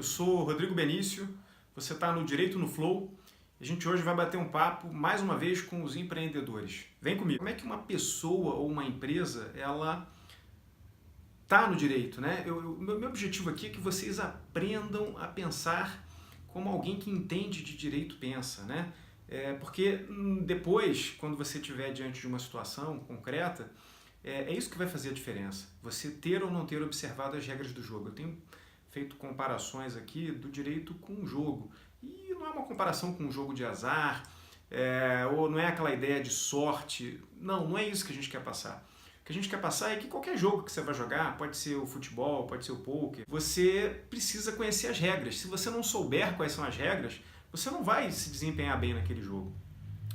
Eu sou Rodrigo Benício, você está no Direito no Flow. A gente hoje vai bater um papo, mais uma vez, com os empreendedores. Vem comigo. Como é que uma pessoa ou uma empresa, ela está no direito, né? Meu objetivo aqui é que vocês aprendam a pensar como alguém que entende de direito pensa, né? Porque depois, quando você estiver diante de uma situação concreta, é isso que vai fazer a diferença. Você ter ou não ter observado as regras do jogo. Eu tenho feito comparações aqui do direito com o jogo. E não é uma comparação com um jogo de azar, ou não é aquela ideia de sorte. Não é isso que a gente quer passar. O que a gente quer passar é que qualquer jogo que você vai jogar, pode ser o futebol, pode ser o poker, você precisa conhecer as regras. Se você não souber quais são as regras, você não vai se desempenhar bem naquele jogo.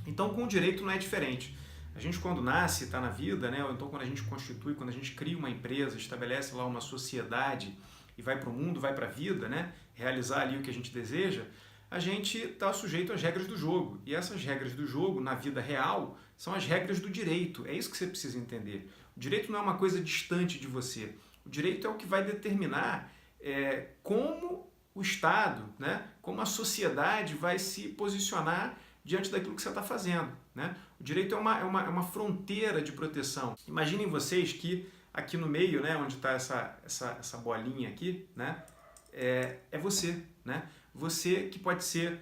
Então, com o direito não é diferente. A gente, quando nasce, está na vida, né? Ou então quando a gente constitui, quando a gente cria uma empresa, estabelece lá uma sociedade e vai para o mundo, vai para a vida, né? Realizar ali o que a gente deseja, a gente está sujeito às regras do jogo. E essas regras do jogo, na vida real, são as regras do direito. É isso que você precisa entender. O direito não é uma coisa distante de você. O direito é o que vai determinar como o Estado, né? Como a sociedade vai se posicionar diante daquilo que você está fazendo, né? O direito é uma fronteira de proteção. Imaginem vocês que aqui no meio, né, onde está essa bolinha aqui, né, é você, né? Você que pode ser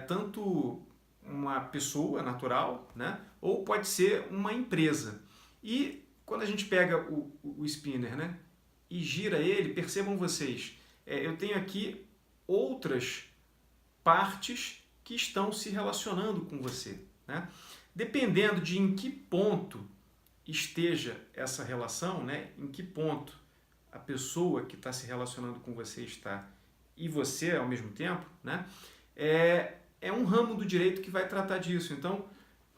tanto uma pessoa natural, né, ou pode ser uma empresa. E quando a gente pega o spinner, né, e gira ele, percebam vocês, eu tenho aqui outras partes que estão se relacionando com você, né? Dependendo de em que ponto esteja essa relação, né? Em que ponto a pessoa que está se relacionando com você está e você ao mesmo tempo, né? É um ramo do direito que vai tratar disso. Então,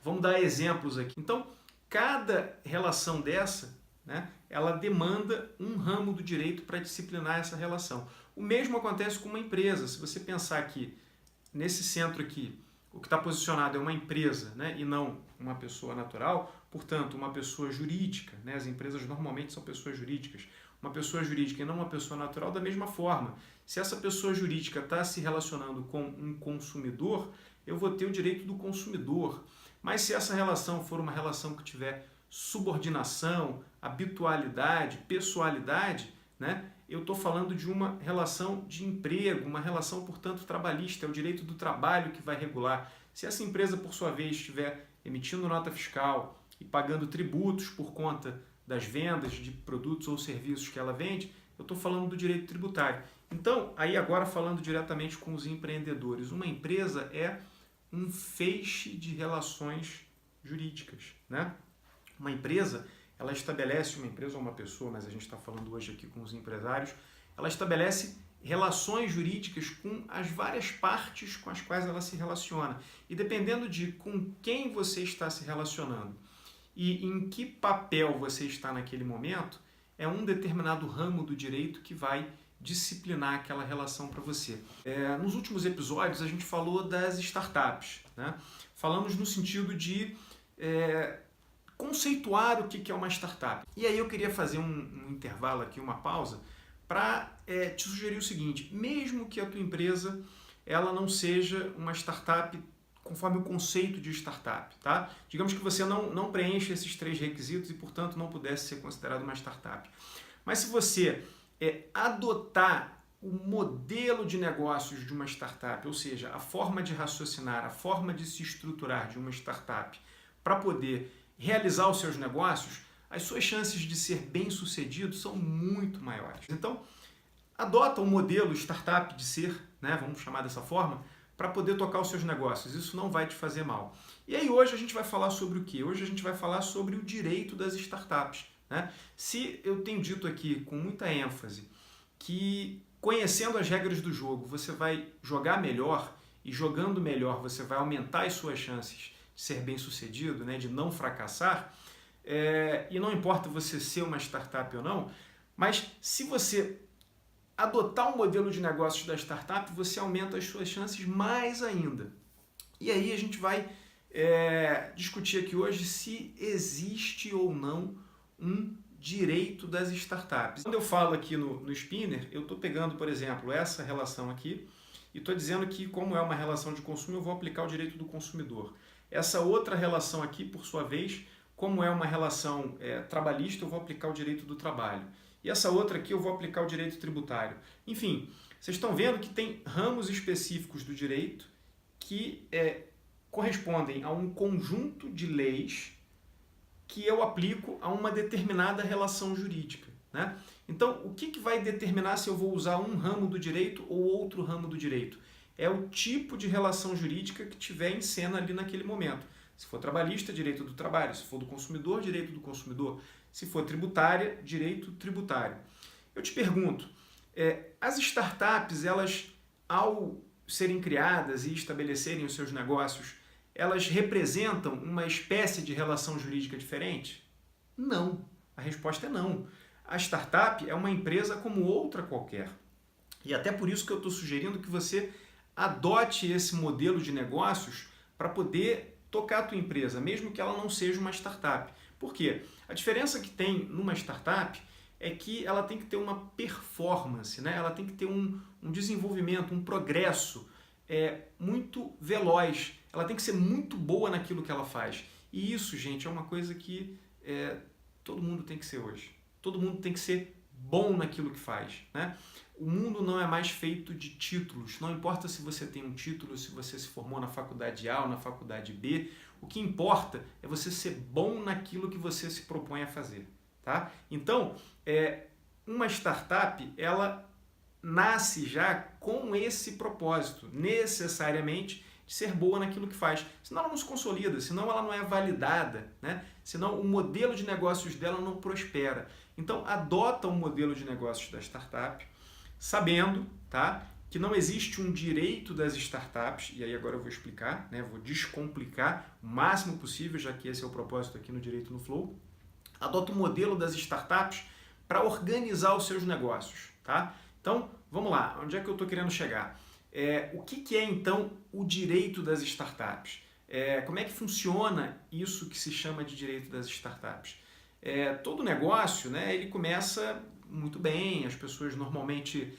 vamos dar exemplos aqui. Então, cada relação dessa, né, ela demanda um ramo do direito para disciplinar essa relação. O mesmo acontece com uma empresa. Se você pensar que nesse centro aqui, o que está posicionado é uma empresa, né, e não uma pessoa natural, portanto, uma pessoa jurídica, né, as empresas normalmente são pessoas jurídicas, uma pessoa jurídica e não uma pessoa natural, da mesma forma. Se essa pessoa jurídica está se relacionando com um consumidor, eu vou ter o direito do consumidor. Mas se essa relação for uma relação que tiver subordinação, habitualidade, pessoalidade, né, eu estou falando de uma relação de emprego, uma relação, portanto, trabalhista, é o direito do trabalho que vai regular. Se essa empresa, por sua vez, estiver emitindo nota fiscal e pagando tributos por conta das vendas de produtos ou serviços que ela vende, eu estou falando do direito tributário. Então, aí agora falando diretamente com os empreendedores, uma empresa é um feixe de relações jurídicas, né? Uma empresa, ela estabelece, uma empresa ou uma pessoa, mas a gente está falando hoje aqui com os empresários, ela estabelece relações jurídicas com as várias partes com as quais ela se relaciona. E dependendo de com quem você está se relacionando e em que papel você está naquele momento, é um determinado ramo do direito que vai disciplinar aquela relação para você. Nos últimos episódios a gente falou das startups, né? Falamos no sentido de conceituar o que é uma startup. E aí eu queria fazer um intervalo aqui, uma pausa, para te sugerir o seguinte: mesmo que a tua empresa ela não seja uma startup conforme o conceito de startup, tá? Digamos que você não preenche esses 3 requisitos e, portanto, não pudesse ser considerado uma startup. Mas se você adotar o modelo de negócios de uma startup, ou seja, a forma de raciocinar, a forma de se estruturar de uma startup para poder realizar os seus negócios, as suas chances de ser bem-sucedido são muito maiores. Então, adota o modelo startup de ser, né, vamos chamar dessa forma, para poder tocar os seus negócios. Isso não vai te fazer mal. E aí hoje a gente vai falar sobre o quê? Hoje a gente vai falar sobre o direito das startups, né? Se eu tenho dito aqui com muita ênfase que conhecendo as regras do jogo você vai jogar melhor e jogando melhor você vai aumentar as suas chances de ser bem-sucedido, né, de não fracassar, e não importa você ser uma startup ou não, mas se você adotar um modelo de negócios da startup, você aumenta as suas chances mais ainda. E aí a gente vai discutir aqui hoje se existe ou não um direito das startups. Quando eu falo aqui no Spinner, eu estou pegando, por exemplo, essa relação aqui e estou dizendo que, como é uma relação de consumo, eu vou aplicar o direito do consumidor. Essa outra relação aqui, por sua vez, como é uma relação trabalhista, eu vou aplicar o direito do trabalho. E essa outra aqui eu vou aplicar o direito tributário. Enfim, vocês estão vendo que tem ramos específicos do direito que correspondem a um conjunto de leis que eu aplico a uma determinada relação jurídica, né? Então, o que vai determinar se eu vou usar um ramo do direito ou outro ramo do direito? É o tipo de relação jurídica que tiver em cena ali naquele momento. Se for trabalhista, direito do trabalho. Se for do consumidor, direito do consumidor. Se for tributária, direito tributário. Eu te pergunto, as startups, elas, ao serem criadas e estabelecerem os seus negócios, elas representam uma espécie de relação jurídica diferente? Não. A resposta é não. A startup é uma empresa como outra qualquer. E até por isso que eu estou sugerindo que você adote esse modelo de negócios para poder tocar a tua empresa, mesmo que ela não seja uma startup. Por quê? A diferença que tem numa startup é que ela tem que ter uma performance, né? Ela tem que ter um desenvolvimento, um progresso muito veloz. Ela tem que ser muito boa naquilo que ela faz. E isso, gente, é uma coisa que todo mundo tem que ser hoje. Todo mundo tem que ser bom naquilo que faz, né? O mundo não é mais feito de títulos. Não importa se você tem um título, se você se formou na faculdade A ou na faculdade B. O que importa é você ser bom naquilo que você se propõe a fazer, tá? Então, uma startup, ela nasce já com esse propósito, necessariamente, de ser boa naquilo que faz. Senão ela não se consolida, senão ela não é validada, né? Senão o modelo de negócios dela não prospera. Então, adota o modelo de negócios da startup, sabendo, tá, que não existe um direito das startups, e aí agora eu vou explicar, né? Vou descomplicar o máximo possível, já que esse é o propósito aqui no Direito no Flow. Adota o modelo das startups para organizar os seus negócios, tá? Então, vamos lá, onde é que eu estou querendo chegar? O que é, então, o direito das startups? Como é que funciona isso que se chama de direito das startups? Todo negócio, né, ele começa muito bem, as pessoas normalmente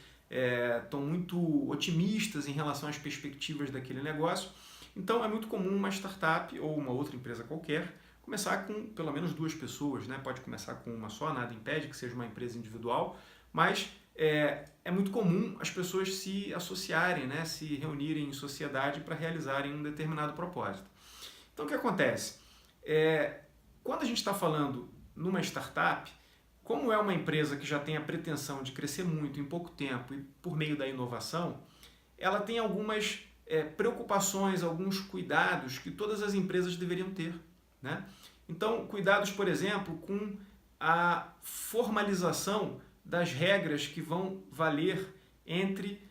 estão muito otimistas em relação às perspectivas daquele negócio, então é muito comum uma startup ou uma outra empresa qualquer começar com pelo menos 2 pessoas, né? Pode começar com uma só, nada impede que seja uma empresa individual, mas é muito comum as pessoas se associarem, né? Se reunirem em sociedade para realizarem um determinado propósito. Então o que acontece? Quando a gente está falando numa startup, como é uma empresa que já tem a pretensão de crescer muito em pouco tempo e por meio da inovação, ela tem algumas preocupações, alguns cuidados que todas as empresas deveriam ter, né? Então, cuidados, por exemplo, com a formalização das regras que vão valer entre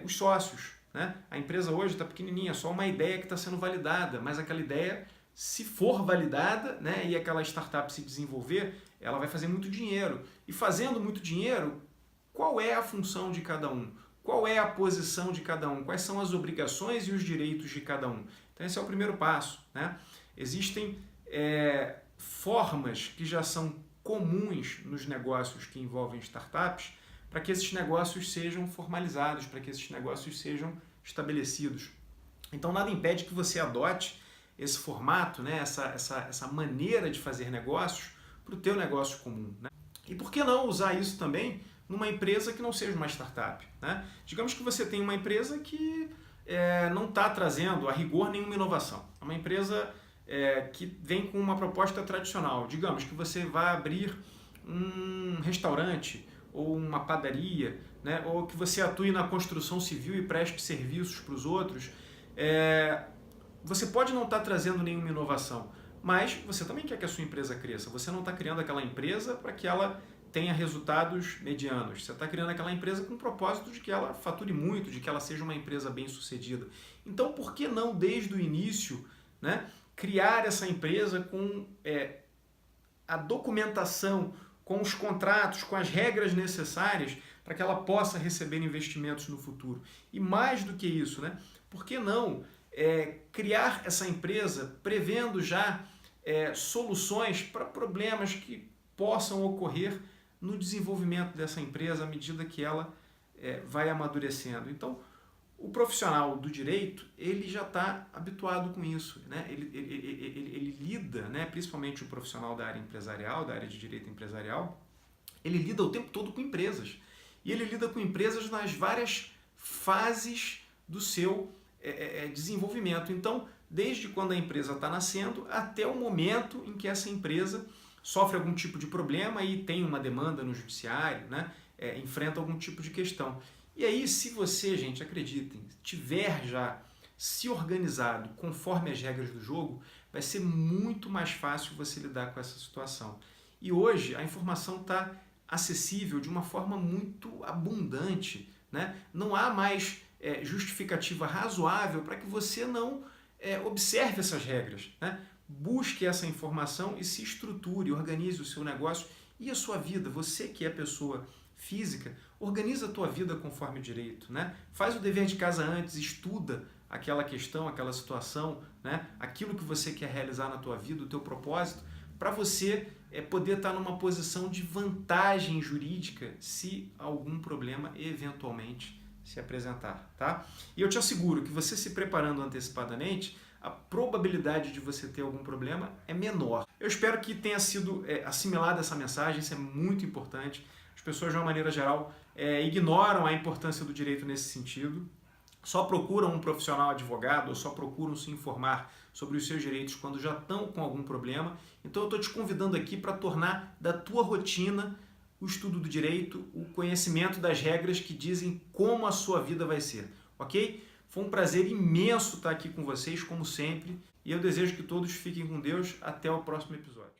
os sócios, né? A empresa hoje está pequenininha, só uma ideia que está sendo validada, mas aquela ideia, se for validada, né, e aquela startup se desenvolver, ela vai fazer muito dinheiro. E fazendo muito dinheiro, qual é a função de cada um? Qual é a posição de cada um? Quais são as obrigações e os direitos de cada um? Então esse é o primeiro passo, né? Existem formas que já são comuns nos negócios que envolvem startups para que esses negócios sejam formalizados, para que esses negócios sejam estabelecidos. Então nada impede que você adote esse formato, né, essa maneira de fazer negócios para o teu negócio comum, né? E por que não usar isso também numa empresa que não seja uma startup, né? Digamos que você tem uma empresa que não está trazendo a rigor nenhuma inovação. É uma empresa que vem com uma proposta tradicional. Digamos que você vai abrir um restaurante ou uma padaria, né? Ou que você atue na construção civil e preste serviços para os outros. Você pode não estar trazendo nenhuma inovação, mas você também quer que a sua empresa cresça. Você não está criando aquela empresa para que ela tenha resultados medianos. Você está criando aquela empresa com o propósito de que ela fature muito, de que ela seja uma empresa bem-sucedida. Então, por que não, desde o início, né, criar essa empresa com a documentação, com os contratos, com as regras necessárias para que ela possa receber investimentos no futuro? E mais do que isso, né, por que não criar essa empresa prevendo já soluções para problemas que possam ocorrer no desenvolvimento dessa empresa à medida que ela vai amadurecendo. Então, o profissional do direito, ele já está habituado com isso, né? Ele lida, né? Principalmente o profissional da área empresarial, da área de direito empresarial, ele lida o tempo todo com empresas. E ele lida com empresas nas várias fases do seu desenvolvimento. Então, desde quando a empresa está nascendo até o momento em que essa empresa sofre algum tipo de problema e tem uma demanda no judiciário, né? Enfrenta algum tipo de questão. E aí, se você, gente, acreditem, tiver já se organizado conforme as regras do jogo, vai ser muito mais fácil você lidar com essa situação. E hoje a informação está acessível de uma forma muito abundante, né? Não há mais justificativa razoável para que você não observe essas regras, né? Busque essa informação e se estruture, organize o seu negócio e a sua vida. Você que é pessoa física, organiza a tua vida conforme o direito, né? Faz o dever de casa antes, estuda aquela questão, aquela situação, né? Aquilo que você quer realizar na tua vida, o teu propósito, para você poder estar numa posição de vantagem jurídica se algum problema eventualmente se apresentar, tá? E eu te asseguro que você se preparando antecipadamente, a probabilidade de você ter algum problema é menor. Eu espero que tenha sido assimilada essa mensagem, isso é muito importante. As pessoas, de uma maneira geral, ignoram a importância do direito nesse sentido, só procuram um profissional advogado ou só procuram se informar sobre os seus direitos quando já estão com algum problema. Então eu estou te convidando aqui para tornar da tua rotina o estudo do direito, o conhecimento das regras que dizem como a sua vida vai ser, ok? Foi um prazer imenso estar aqui com vocês, como sempre, e eu desejo que todos fiquem com Deus. Até o próximo episódio.